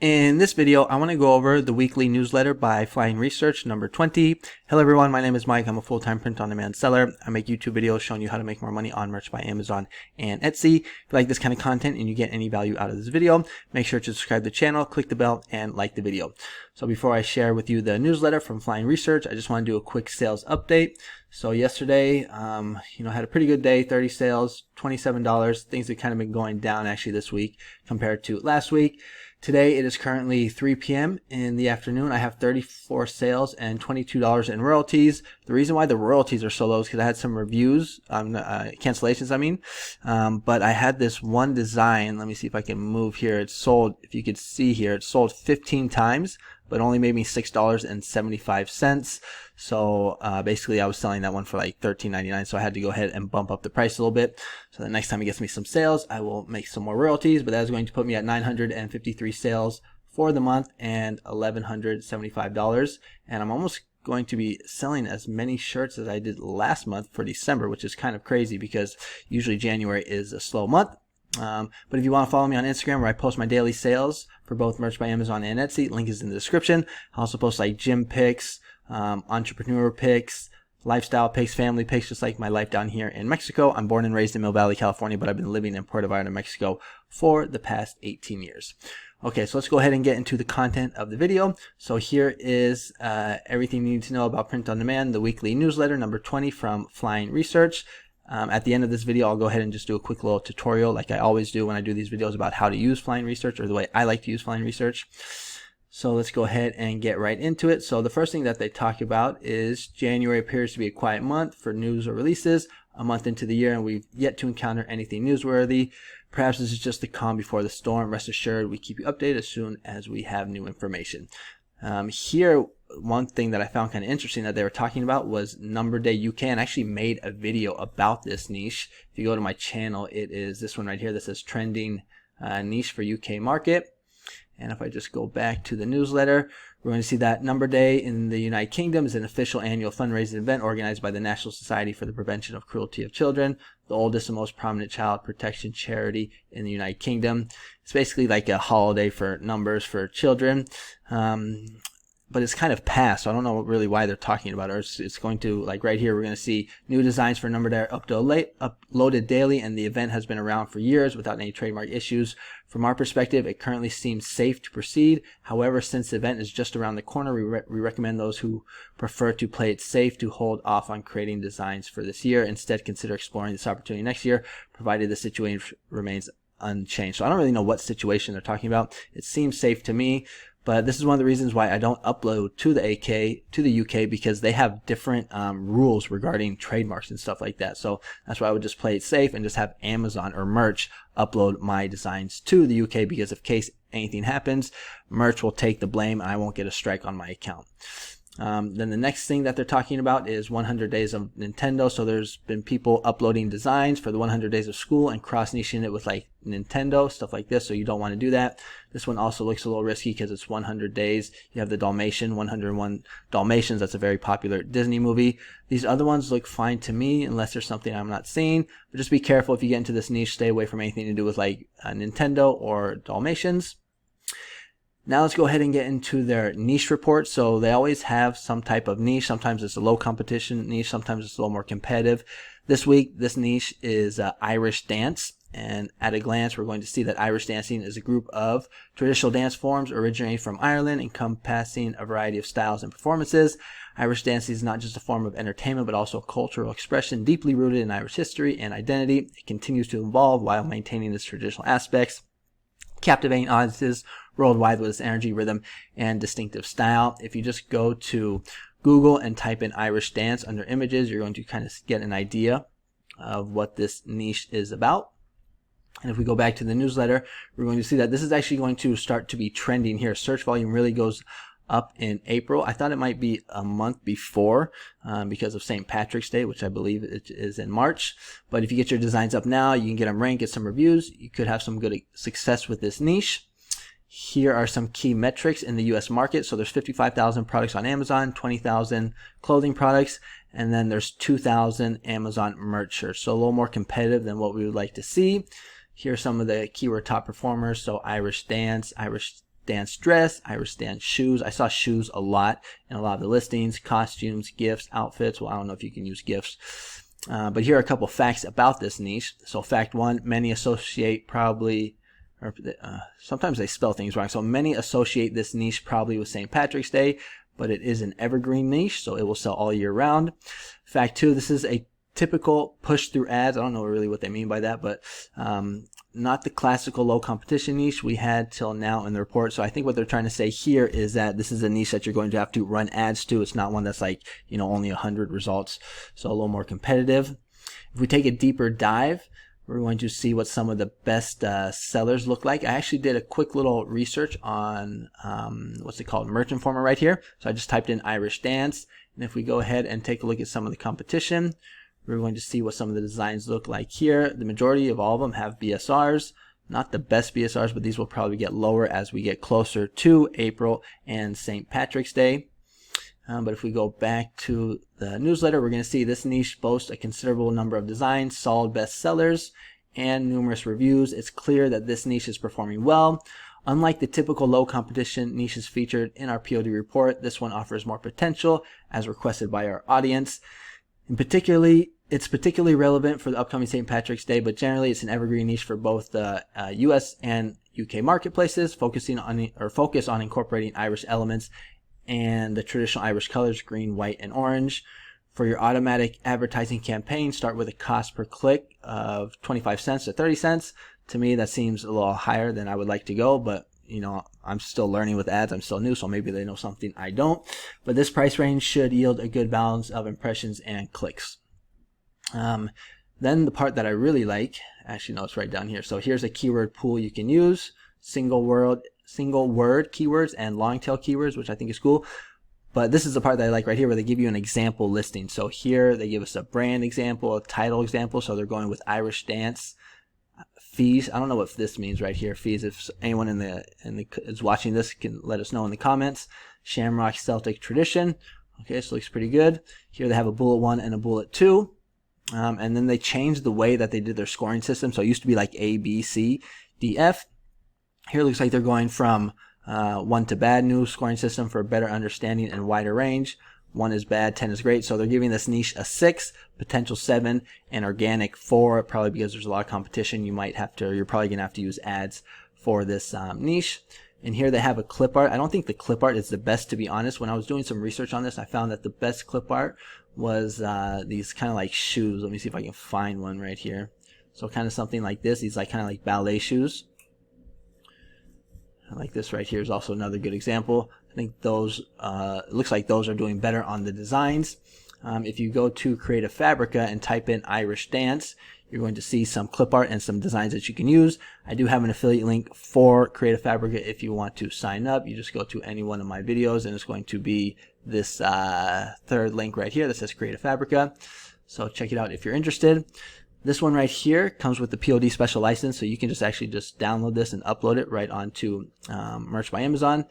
In this video, I want to go over the weekly newsletter by Flying Research, number 20. Hello everyone, my name is Mike. I'm a full-time print-on-demand seller. I make YouTube videos showing you how to make more money on merch by Amazon and Etsy. If you like this kind of content and you get any value out of this video, make sure to subscribe to the channel, click the bell, and like the video. So before I share with you the newsletter from Flying Research, I just want to do a quick sales update. So yesterday, I had a pretty good day, 30 sales, $27. Things have kind of been going down actually this week compared to last week. Today it is currently 3 p.m. in the afternoon. I have 34 sales and $22 in royalties. The reason why the royalties are so low is because I had some reviews, cancellations but I had this one design. Let me see if I can move here. It sold, if you could see here, it sold 15 times, but only made me $6.75. So basically I was selling that one for like $13.99, so I had to go ahead and bump up the price a little bit. So the next time it gets me some sales, I will make some more royalties, but that is going to put me at 953 sales for the month and $1,175. And I'm almost going to be selling as many shirts as I did last month for December, which is kind of crazy because usually January is a slow month. But if you want to follow me on Instagram, where I post my daily sales for both merch by Amazon and Etsy, link is in the description. I also post like gym pics, entrepreneur pics, lifestyle pics, family pics, just like my life down here in Mexico. I'm born and raised in Mill Valley, California, but I've been living in Puerto Vallarta, Mexico for the past 18 years. Okay, so let's go ahead and get into the content of the video. So here is everything you need to know about Print on Demand, the weekly newsletter, number 20 from Flying Research. At the end of this video, I'll go ahead and just do a quick little tutorial like I always do when I do these videos about how to use Flying Research, or the way I like to use Flying Research. So let's go ahead and get right into it. So the first thing that they talk about is January appears to be a quiet month for news or releases, a month into the year, and we've yet to encounter anything newsworthy. Perhaps this is just the calm before the storm. Rest assured, we keep you updated as soon as we have new information. Here, one thing that I found kind of interesting that they were talking about was Number Day UK, and I actually made a video about this niche. If you go to my channel, it is this one right here that says Trending Niche for UK Market. And if I just go back to the newsletter, we're going to see that Number Day in the United Kingdom is an official annual fundraising event organized by the National Society for the Prevention of Cruelty of Children, the oldest and most prominent child protection charity in the United Kingdom. It's basically like a holiday for numbers for children. But it's kind of past, so I don't know really why they're talking about it. It's going to, like right here, we're going to see new designs for Number Day uploaded daily, and the event has been around for years without any trademark issues. From our perspective, it currently seems safe to proceed. However, since the event is just around the corner, we recommend those who prefer to play it safe to hold off on creating designs for this year. Instead, consider exploring this opportunity next year, provided the situation remains unchanged. So I don't really know what situation they're talking about. It seems safe to me. But this is one of the reasons why I don't upload to the UK, because they have different rules regarding trademarks and stuff like that. So that's why I would just play it safe and just have Amazon or Merch upload my designs to the UK, because if case anything happens, Merch will take the blame and I won't get a strike on my account. Then the next thing that they're talking about is 100 Days of Nintendo. So there's been people uploading designs for the 100 Days of School and cross-niching it with like Nintendo, stuff like this. So you don't want to do that. This one also looks a little risky because it's 100 days. You have the Dalmatian, 101 Dalmatians. That's a very popular Disney movie. These other ones look fine to me unless there's something I'm not seeing. But just be careful if you get into this niche. Stay away from anything to do with like Nintendo or Dalmatians. Now let's go ahead and get into their niche report. So they always have some type of niche. Sometimes it's a low competition niche. Sometimes it's a little more competitive. This week, this niche is Irish dance. And at a glance, we're going to see that Irish dancing is a group of traditional dance forms originating from Ireland, encompassing a variety of styles and performances. Irish dancing is not just a form of entertainment, but also a cultural expression deeply rooted in Irish history and identity. It continues to evolve while maintaining its traditional aspects, captivating audiences worldwide with its energy, rhythm, and distinctive style. If you just go to Google and type in Irish dance under images, you're going to kind of get an idea of what this niche is about. And if we go back to the newsletter, we're going to see that this is actually going to start to be trending here. Search volume really goes up in April. I thought it might be a month before because of St. Patrick's Day, which I believe it is in March. But if you get your designs up now, you can get them ranked, get some reviews. You could have some good success with this niche. Here are some key metrics in the US market. So there's 55,000 products on Amazon, 20,000 clothing products, and then there's 2,000 Amazon merch shirts. So a little more competitive than what we would like to see. Here are some of the keyword top performers. So Irish dance, Irish dance dress, Irish dance shoes. I saw shoes a lot in a lot of the listings, costumes, gifts, outfits. Well, I don't know if you can use gifts. But here are a couple facts about this niche. So fact one, many associate probably, or sometimes they spell things wrong. So many associate this niche probably with St. Patrick's Day, but it is an evergreen niche, so it will sell all year round. Fact two, this is a typical push through ads. I don't know really what they mean by that, but not the classical low competition niche we had till now in the report. So I think what they're trying to say here is that this is a niche that you're going to have to run ads to. It's not one that's like, only 100 results, so a little more competitive. If we take a deeper dive, we're going to see what some of the best sellers look like. I actually did a quick little research on what's it called, Merch Informer right here. So I just typed in Irish dance, and if we go ahead and take a look at some of the competition, we're going to see what some of the designs look like here. The majority of all of them have BSRs, not the best BSRs, but these will probably get lower as we get closer to April and St. Patrick's Day. But if we go back to the newsletter, we're going to see this niche boasts a considerable number of designs, solid bestsellers, and numerous reviews. It's clear that this niche is performing well. Unlike the typical low competition niches featured in our POD report, this one offers more potential as requested by our audience. It's particularly relevant for the upcoming St. Patrick's Day, but generally it's an evergreen niche for both the US and UK marketplaces, focus on incorporating Irish elements and the traditional Irish colors, green, white, and orange. For your automatic advertising campaign, start with a cost per click of 25 cents to 30 cents. To me, that seems a little higher than I would like to go, but I'm still learning with ads. I'm still new, so maybe they know something I don't. But this price range should yield a good balance of impressions and clicks. Then the part that I really like, actually no, it's right down here. So here's a keyword pool you can use, single word keywords and long tail keywords, which I think is cool. But this is the part that I like right here, where they give you an example listing. So here they give us a brand example, a title example. So they're going with Irish dance. Fees, I don't know what this means right here. Fees, if anyone is watching this can let us know in the comments. Shamrock Celtic tradition. Okay, so it looks pretty good. Here they have a bullet 1 and a bullet 2. And then they changed the way that they did their scoring system. So it used to be like A, B, C, D, F. Here it looks like they're going from 1 to bad, new scoring system for a better understanding and wider range. 1 is bad, 10 is great. So they're giving this niche a 6, potential 7, and organic 4, probably because there's a lot of competition. You're probably going to have to use ads for this niche. And here they have a clip art. I don't think the clip art is the best, to be honest. When I was doing some research on this, I found that the best clip art was these kind of like shoes. Let me see if I can find one right here. So kind of something like this. These kind of like ballet shoes. Like this right here is also another good example. I think those, it looks like those are doing better on the designs. If you go to Creative Fabrica and type in Irish dance, you're going to see some clip art and some designs that you can use. I do have an affiliate link for Creative Fabrica if you want to sign up. You just go to any one of my videos and it's going to be this third link right here that says Creative Fabrica. So check it out if you're interested. This one right here comes with the POD special license, so you can just download this and upload it right onto Merch by Amazon.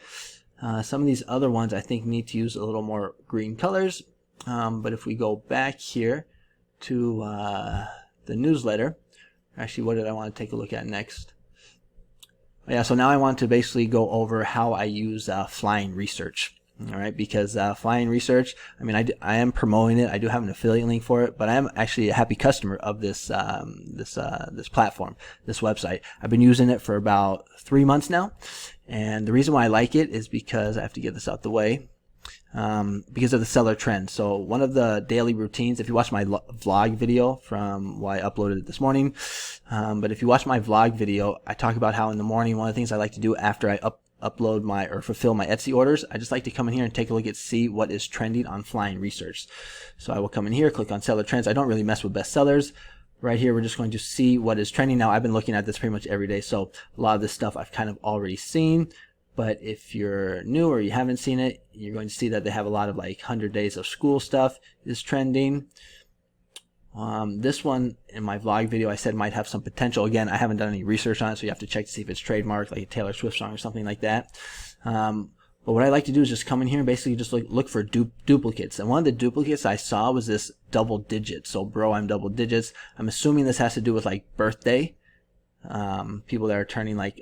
Some of these other ones I think need to use a little more green colors. But if we go back here to the newsletter, actually, what did I want to take a look at next? Yeah, so now I want to basically go over how I use Flying Research. All right, because Flying Research, I mean, I am promoting it. I do have an affiliate link for it, but I am actually a happy customer of this this platform, this website. I've been using it for about 3 months now, and the reason why I like it is because I have to get this out the way. Because of the seller trend. So one of the daily routines, if you watch my vlog video from I uploaded it this morning, but if you watch my vlog video, I talk about how in the morning, one of the things I like to do after I upload fulfill my Etsy orders, I just like to come in here and take a look at see what is trending on Flying Research. So I will come in here, click on seller trends. I don't really mess with bestsellers. Right here, we're just going to see what is trending. Now, I've been looking at this pretty much every day, so a lot of this stuff I've kind of already seen. But if you're new or you haven't seen it, you're going to see that they have a lot of like 100 days of school stuff is trending. This one in my vlog video I said might have some potential. Again, I haven't done any research on it, so you have to check to see if it's trademarked, like a Taylor Swift song or something like that. But what I like to do is just come in here and basically just look for duplicates. And one of the duplicates I saw was this double digit. So bro, I'm double digits. I'm assuming this has to do with like birthday. people that are turning like,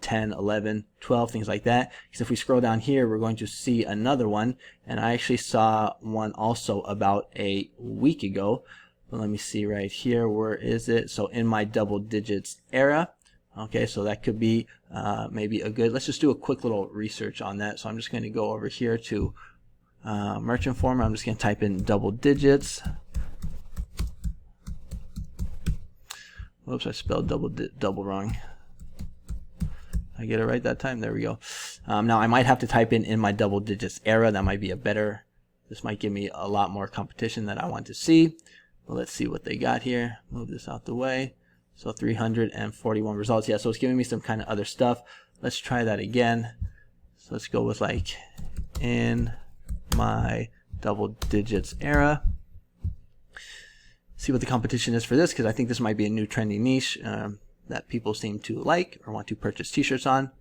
10, 11, 12, things like that. Because if we scroll down here, we're going to see another one. And I actually saw one also about a week ago. But let me see right here. Where is it? So in my double digits era. Okay, so that could be maybe a good, let's just do a quick little research on that. So I'm just going to go over here to Merch Informer. I'm just going to type in double digits. Whoops, I spelled double wrong. I get it right that time. There we go. Now I might have to type in my double digits era. That might be a better, this might give me a lot more competition that I want to see. Well, let's see what they got here. Move this out the way. So 341 results. Yeah, so it's giving me some kind of other stuff. Let's try that again. So let's go with like in my double digits era. See what the competition is for this, because I think this might be a new trendy niche that people seem to like or want to purchase t-shirts on.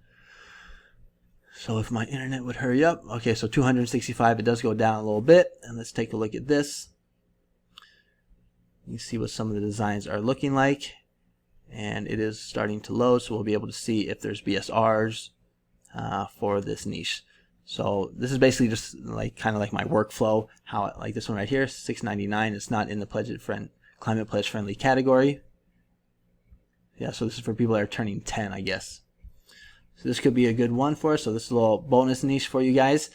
So if my internet would hurry up. Okay, so 265, it does go down a little bit. And let's take a look at this. You can see what some of the designs are looking like. And it is starting to load, so we'll be able to see if there's BSRs for this niche. So this is basically just like kind of like my workflow. How like this one right here, $6.99. It's not in the climate pledge friendly category. Yeah, so this is for people that are turning 10, I guess. So this could be a good one for us. So this is a little bonus niche for you guys.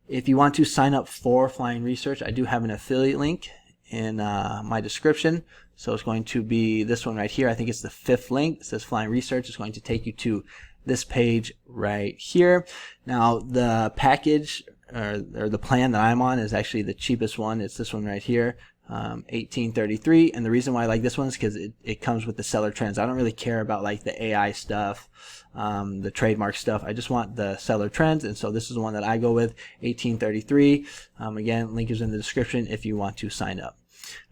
If you want to sign up for Flying Research, I do have an affiliate link in my description. So it's going to be this one right here. I think it's the 5th link. It says Flying Research. It's going to take you to this page right here. Now the package or the plan that I'm on is actually the cheapest one. It's this one right here, $18.33. And the reason why I like this one is because it comes with the seller trends. I don't really care about like the AI stuff, the trademark stuff. I just want the seller trends, and so this is the one that I go with, $18.33. Again, link is in the description if you want to sign up.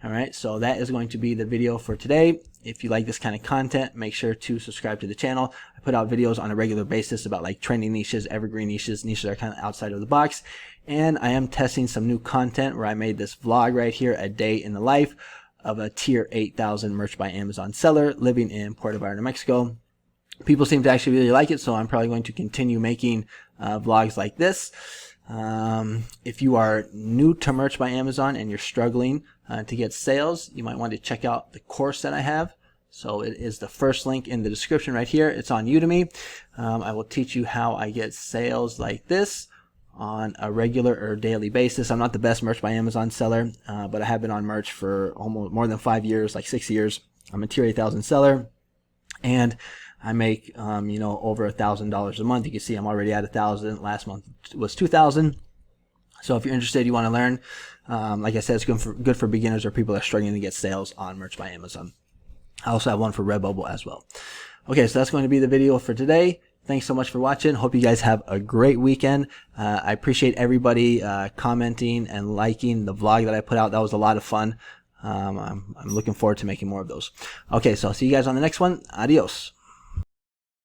All right, so that is going to be the video for today. If you like this kind of content, make sure to subscribe to the channel. I put out videos on a regular basis about like trending niches, evergreen niches that are kind of outside of the box. And I am testing some new content where I made this vlog right here, a day in the life of a tier 8,000 Merch by Amazon seller living in Puerto Vallarta, Mexico. People seem to actually really like it, so I'm probably going to continue making vlogs like this. If you are new to Merch by Amazon and you're struggling to get sales, you might want to check out the course that I have. So it is the first link in the description right here. It's on Udemy. I will teach you how I get sales like this on a regular or daily basis. I'm not the best Merch by Amazon seller, but I have been on Merch for almost more than 5 years, like 6 years. I'm a tier 8,000 seller, and I make over $1,000 a month. You can see I'm already at 1,000. Last month was 2,000. So if you're interested, you want to learn, like I said, it's good for beginners or people that are struggling to get sales on Merch by Amazon. I also have one for Redbubble as well. Okay, so that's going to be the video for today. Thanks so much for watching. Hope you guys have a great weekend. I appreciate everybody commenting and liking the vlog that I put out. That was a lot of fun. I'm looking forward to making more of those. Okay, so I'll see you guys on the next one. Adios.